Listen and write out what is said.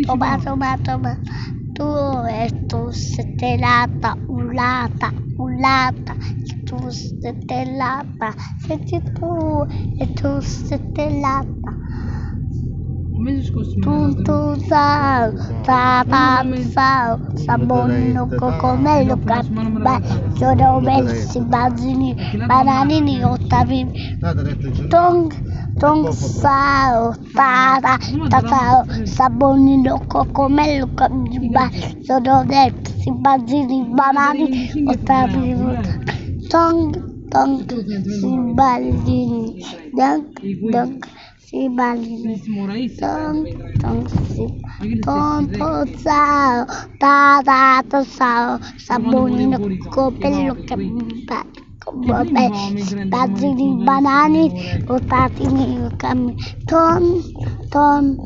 Toba. Tu stellata, ulata, tu stellata, senti tu e tu stellata. Tutto sao, sabonino, cocomello, capibba, sono messi, bazzini, bananini, ottavini, tong sao, sabonino, cocomello, capibba, sono messi, bazzini, bananini, ottavini, tong, simballini, dunk, simballini, tonto sao, sao, sabonino, cocomello, capibba, bazzini, banani, otatini, ton,